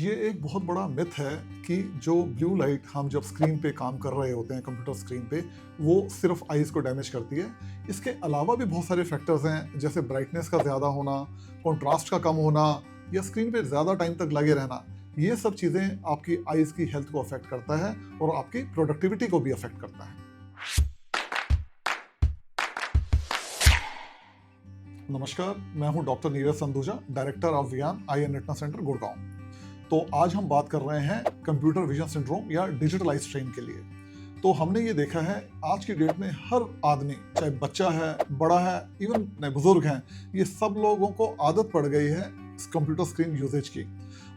ये एक बहुत बड़ा मिथ है कि जो ब्लू लाइट हम जब स्क्रीन पे काम कर रहे होते हैं कंप्यूटर स्क्रीन पे, वो सिर्फ आईज को डैमेज करती है। इसके अलावा भी बहुत सारे फैक्टर्स हैं, जैसे ब्राइटनेस का ज़्यादा होना, कंट्रास्ट का कम होना या स्क्रीन पे ज़्यादा टाइम तक लगे रहना। ये सब चीज़ें आपकी आईज की हेल्थ को अफेक्ट करता है और आपकी प्रोडक्टिविटी को भी अफेक्ट करता है। नमस्कार, मैं हूं doctor Neeraj Sandhuja, director of Vian eye and retina centre, Gurgaon. तो आज हम बात कर रहे हैं कंप्यूटर विजन सिंड्रोम या डिजिटल आई स्ट्रेन के लिए। तो हमने ये देखा है आज की डेट में हर आदमी, चाहे बच्चा है, बड़ा है, इवन बुजुर्ग हैं, ये सब लोगों को आदत पड़ गई है कंप्यूटर स्क्रीन यूजेज की।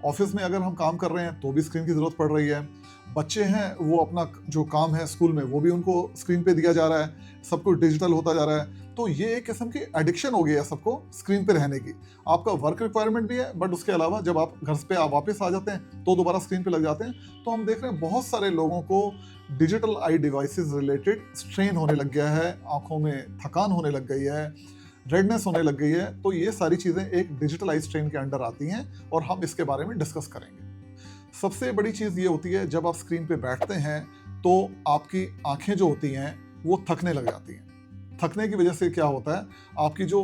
ऑफिस में अगर हम काम कर रहे हैं तो भी स्क्रीन की जरूरत पड़ रही है। बच्चे हैं, वो अपना जो काम है स्कूल में वो भी उनको स्क्रीन पे दिया जा रहा है, सब कुछ डिजिटल होता जा रहा है। तो ये एक किस्म की एडिक्शन हो गई है सबको स्क्रीन पे रहने की। आपका वर्क रिक्वायरमेंट भी है, बट उसके अलावा जब आप घर पे आप वापस आ जाते हैं तो दोबारा स्क्रीन पे लग जाते हैं। तो हम देख रहे हैं बहुत सारे लोगों को डिजिटल आई डिवाइसेस रिलेटेड स्ट्रेन होने लग गया है, आंखों में थकान होने लग गई है, रेडनेस होने लग गई है। तो ये सारी चीज़ें एक डिजिटल आई स्ट्रेन के अंडर आती हैं और हम इसके बारे में डिस्कस करेंगे। सबसे बड़ी चीज़ ये होती है, जब आप स्क्रीन पे बैठते हैं तो आपकी आंखें जो होती हैं वो थकने लग जाती हैं। थकने की वजह से क्या होता है, आपकी जो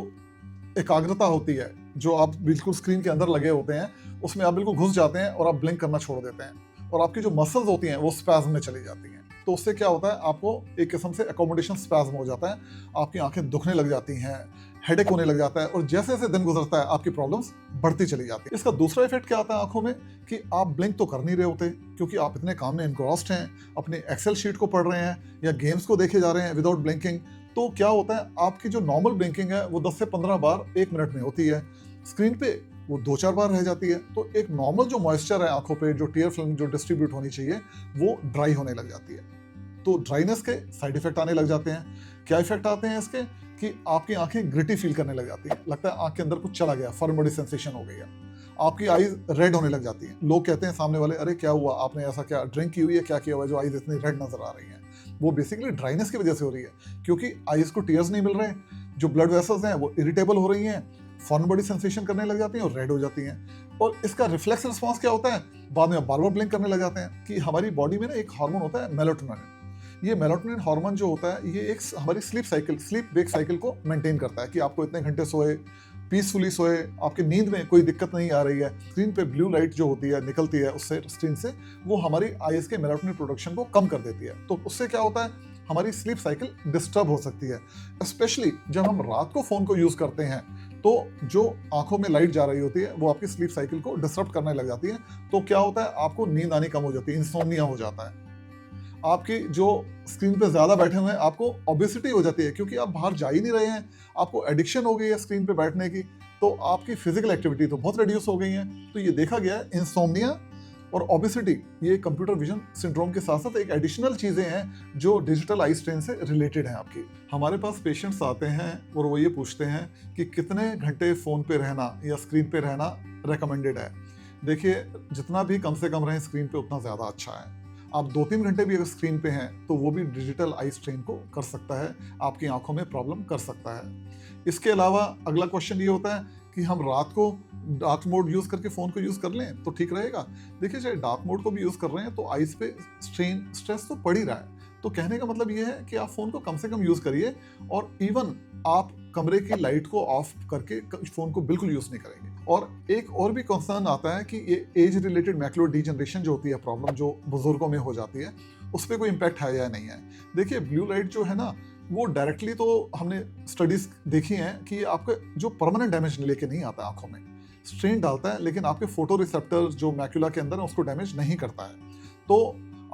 एकाग्रता होती है, जो आप बिल्कुल स्क्रीन के अंदर लगे होते हैं, उसमें आप बिल्कुल घुस जाते हैं और आप ब्लिंक करना छोड़ देते हैं और आपकी जो मसल्स होती हैं वो स्पैज्म में चली जाती हैं। तो उससे क्या होता है, आपको एक किस्म से एकोमोडेशन स्पैज्म हो जाता है, आपकी आंखें दुखने लग जाती हैं, हेडेक होने लग जाता है और जैसे जैसे दिन गुजरता है आपकी प्रॉब्लम्स बढ़ती चली जाती है। इसका दूसरा इफेक्ट क्या आता है आंखों में, कि आप ब्लिंक तो कर नहीं रहे होते क्योंकि आप इतने काम में एनग्रॉस्ड हैं, अपने एक्सेल शीट को पढ़ रहे हैं या गेम्स को देखे जा रहे हैं विदाउट ब्लिंकिंग। तो क्या होता है, आपकी जो नॉर्मल ब्लिंकिंग है वो 10 से 15 बार 1 मिनट में होती है, स्क्रीन पे वो 2-4 बार रह जाती है। तो एक नॉर्मल जो मॉइस्चर है आंखों पे, जो टीयर फिल्म जो डिस्ट्रीब्यूट होनी चाहिए, वो ड्राई होने लग जाती है। तो ड्राइनेस के साइड इफेक्ट आने लग जाते हैं। क्या इफेक्ट आते हैं इसके, कि आपकी आंखें ग्रिटी फील करने लग जाती है, लगता है आंख के अंदर कुछ चला गया, फर्म बॉडी सेंसेशन हो गई है। आपकी आईज रेड होने लग जाती हैं। लोग कहते हैं सामने वाले, अरे क्या हुआ, आपने ऐसा क्या ड्रिंक की हुई है, क्या किया हुआ है जो आईज इतनी रेड नजर आ रही हैं। वो बेसिकली ड्राइनेस की वजह से हो रही है, क्योंकि आईज को टीयर्स नहीं मिल रहे, जो ब्लड वेसल्स हैं वो इरिटेबल हो रही हैं, फॉरेन बॉडी सेंसेशन करने लग जाती हैं और रेड हो जाती हैं। और इसका रिफ्लेक्स रिस्पॉन्स क्या होता है, बाद में बार बार ब्लिंक करने लग जाते हैं। कि हमारी बॉडी में ना एक हार्मोन होता है मेलाटोनिन। ये मेलाटोनिन हार्मोन जो होता है, ये एक हमारी स्लीप वेक साइकिल को मेंटेन करता है कि आपको इतने घंटे सोए, पीसफुली सोए, आपकी नींद में कोई दिक्कत नहीं आ रही है। स्क्रीन पे ब्लू लाइट जो होती है निकलती है उससे, स्क्रीन से, वो हमारी आईज के मेलाटोनिन प्रोडक्शन को कम कर देती है। तो उससे क्या होता है, हमारी स्लीप साइकिल डिस्टर्ब हो सकती है। स्पेशली जब हम रात को फोन को यूज करते हैं तो जो आंखों में लाइट जा रही होती है वो आपकी स्लीप साइकिल को डिस्टर्ब करने लग जाती है। तो क्या होता है, आपको नींद आनी कम हो जाती है, इंसोम्निया हो जाता है। आपकी जो स्क्रीन पे ज्यादा बैठे हुए हैं, आपको ओबेसिटी हो जाती है क्योंकि आप बाहर जा ही नहीं रहे हैं, आपको एडिक्शन हो गई है स्क्रीन पे बैठने की। तो आपकी फिजिकल एक्टिविटी तो बहुत रिड्यूस हो गई है। तो ये देखा गया है, इंसोम्निया और ओबेसिटी ये कंप्यूटर विजन सिंड्रोम के साथ साथ एक एडिशनल चीजें हैं जो डिजिटल आई स्ट्रेन से रिलेटेड हैं आपकी। हमारे पास पेशेंट्स आते हैं और वो ये पूछते हैं कि कितने घंटे फोन पे रहना या स्क्रीन पे रहना रेकमेंडेड है। देखिए, जितना भी कम से कम रहें स्क्रीन पे उतना ज्यादा अच्छा है। आप 2-3 घंटे भी अगर स्क्रीन पे हैं तो वो भी डिजिटल आई स्ट्रेन को कर सकता है, आपकी आंखों में प्रॉब्लम कर सकता है। इसके अलावा अगला क्वेश्चन ये होता है कि हम रात को डार्क मोड यूज करके फोन को यूज कर लें तो ठीक रहेगा। देखिए, चाहे डार्क मोड को भी यूज कर रहे हैं तो आईज पे स्ट्रेस तो पड़ ही रहा है। तो कहने का मतलब ये है कि आप फोन को कम से कम यूज करिए और इवन आप कमरे की लाइट को ऑफ करके फोन को बिल्कुल यूज नहीं करेंगे। और एक और भी कंसर्न आता है कि ये एज रिलेटेड मैकुलर डिजनरेशन जो होती है, प्रॉब्लम जो बुजुर्गों में हो जाती है, उस पर कोई इम्पैक्ट है या नहीं है। देखिए, ब्लू लाइट जो है ना, वो डायरेक्टली तो हमने स्टडीज देखी हैं कि आपका जो परमानेंट डैमेज लेके नहीं आता आंखों में, स्ट्रेन डालता है, लेकिन आपके फोटो रिसेप्टर्स जो मैकुला के अंदर है उसको डैमेज नहीं करता है। तो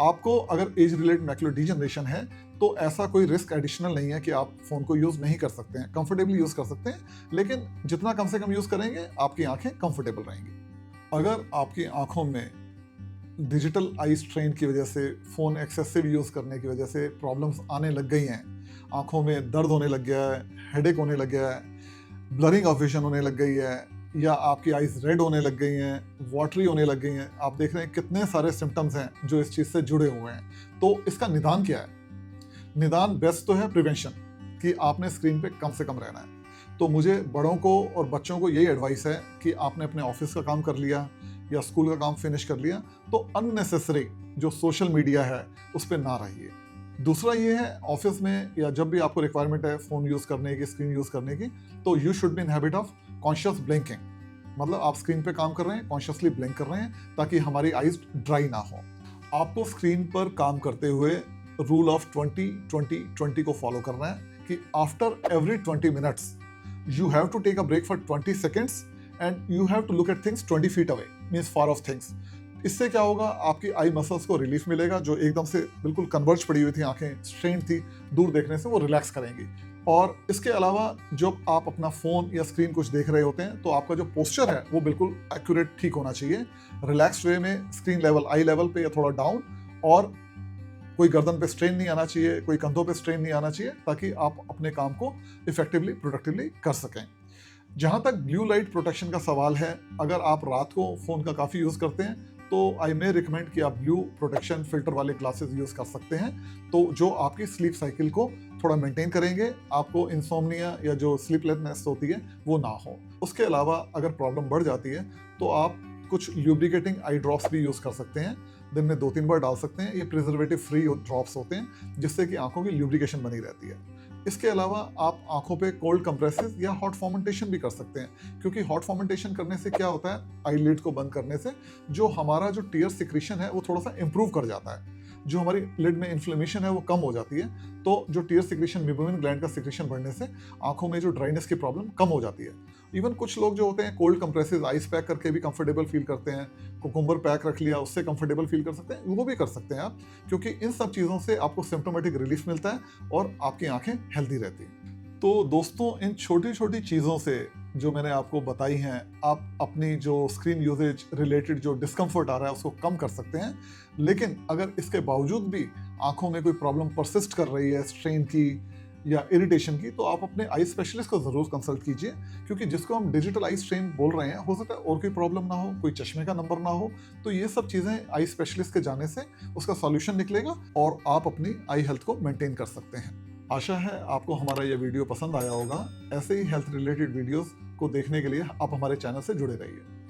आपको अगर एज रिलेटेड मैकुलर डिजनरेशन है तो ऐसा कोई रिस्क एडिशनल नहीं है कि आप फोन को यूज नहीं कर सकते हैं, कंफर्टेबली यूज कर सकते हैं, लेकिन जितना कम से कम यूज करेंगे आपकी आंखें कंफर्टेबल रहेंगी। अगर आपकी आंखों में डिजिटल आई स्ट्रेन की वजह से, फोन एक्सेसिव यूज करने की वजह से प्रॉब्लम्स आने लग गई हैं, आंखों में दर्द होने लग गया है, हेडेक होने लग गया है, ब्लरिंग ऑफ विजन होने लग गई है, या आपकी आईज रेड होने लग गई हैं, वाटरी होने लग गई हैं, आप देख रहे हैं कितने सारे सिम्टम्स हैं जो इस चीज़ से जुड़े हुए हैं। तो इसका निदान क्या है? निदान बेस्ट तो है प्रिवेंशन, कि आपने स्क्रीन पे कम से कम रहना है। तो मुझे बड़ों को और बच्चों को यही एडवाइस है कि आपने अपने ऑफिस का काम कर लिया या स्कूल का काम फिनिश कर लिया, तो अननेसेसरी जो सोशल मीडिया है उस पर ना रहिए। दूसरा ये है, ऑफिस में या जब भी आपको रिक्वायरमेंट है फ़ोन यूज़ करने की, स्क्रीन यूज़ करने की, तो you should be in habit of conscious blinking. मतलब आप स्क्रीन पे काम कर रहे हैं, कॉन्शियसली ब्लिंक कर रहे हैं ताकि हमारी आइज ड्राई ना हो। आपको स्क्रीन पर काम करते हुए रूल ऑफ 20-20-20 को फॉलो करना है कि after every 20 minutes you have to take a break for 20 seconds and you have to look at things 20 feet away, means far off things। इससे क्या होगा, आपकी आई मसल्स को रिलीफ मिलेगा, जो एकदम से बिल्कुल कन्वर्ज पड़ी हुई थी, आंखें स्ट्रेन थी, दूर देखने से वो रिलैक्स करेंगी। और इसके अलावा जब आप अपना फ़ोन या स्क्रीन कुछ देख रहे होते हैं तो आपका जो पोस्चर है वो बिल्कुल एक्यूरेट ठीक होना चाहिए, रिलैक्स वे में, स्क्रीन लेवल, आई लेवल पे या थोड़ा डाउन, और कोई गर्दन पे स्ट्रेन नहीं आना चाहिए, कोई कंधों पे स्ट्रेन नहीं आना चाहिए, ताकि आप अपने काम को इफेक्टिवली, प्रोडक्टिवली कर सकें। जहाँ तक ब्लू लाइट प्रोटेक्शन का सवाल है, अगर आप रात को फ़ोन का काफ़ी यूज़ करते हैं तो आई मे रिकमेंड कि आप ब्लू प्रोटेक्शन फिल्टर वाले ग्लासेस यूज़ कर सकते हैं, तो जो आपकी स्लीप साइकिल को थोड़ा मेंटेन करेंगे, आपको इंसोम्निया या जो स्लीपलेसनेस होती है वो ना हो। उसके अलावा अगर प्रॉब्लम बढ़ जाती है तो आप कुछ ल्यूब्रिकेटिंग आई ड्रॉप्स भी यूज़ कर सकते हैं, दिन में 2-3 बार डाल सकते हैं। ये प्रिजर्वेटिव फ्री ड्रॉप्स होते हैं जिससे कि आंखों की ल्यूब्रिकेशन बनी रहती है। इसके अलावा आप आंखों पे कोल्ड कंप्रेसेस या हॉट फॉर्मेंटेशन भी कर सकते हैं, क्योंकि हॉट फॉर्मेंटेशन करने से क्या होता है, आईलिड को बंद करने से जो हमारा जो टीयर सिक्रीशन है वो थोड़ा सा इंप्रूव कर जाता है, जो हमारी लिड में इन्फ्लेमेशन है वो कम हो जाती है। तो जो टीयर सिक्रीशन, मेबुमिन ग्लैंड का सिक्रीशन बढ़ने से आंखों में जो ड्राइनेस की प्रॉब्लम कम हो जाती है। इवन कुछ लोग जो होते हैं कोल्ड कंप्रेसेस आइस पैक करके भी कंफर्टेबल फील करते हैं, कुकुम्बर पैक रख लिया उससे कंफर्टेबल फील कर सकते हैं, वो भी कर सकते हैं आप, क्योंकि इन सब चीज़ों से आपको सिम्प्टोमेटिक रिलीफ मिलता है और आपकी आंखें हेल्दी रहती हैं। तो दोस्तों, इन छोटी छोटी चीज़ों से जो मैंने आपको बताई हैं, आप अपनी जो स्क्रीन यूजेज रिलेटेड जो डिस्कम्फर्ट आ रहा है उसको कम कर सकते हैं। लेकिन अगर इसके बावजूद भी आंखों में कोई प्रॉब्लम परसिस्ट कर रही है, स्ट्रेन की या इरिटेशन की, तो आप अपने आई स्पेशलिस्ट को ज़रूर कंसल्ट कीजिए, क्योंकि जिसको हम डिजिटल आई स्ट्रेन बोल रहे हैं, हो सकता है और कोई प्रॉब्लम ना हो, कोई चश्मे का नंबर ना हो। तो ये सब चीज़ें आई स्पेशलिस्ट के जाने से उसका सॉल्यूशन निकलेगा और आप अपनी आई हेल्थ को मेंटेन कर सकते हैं। आशा है आपको हमारा ये वीडियो पसंद आया होगा। ऐसे ही हेल्थ रिलेटेड वीडियोस को देखने के लिए आप हमारे चैनल से जुड़े रहिए।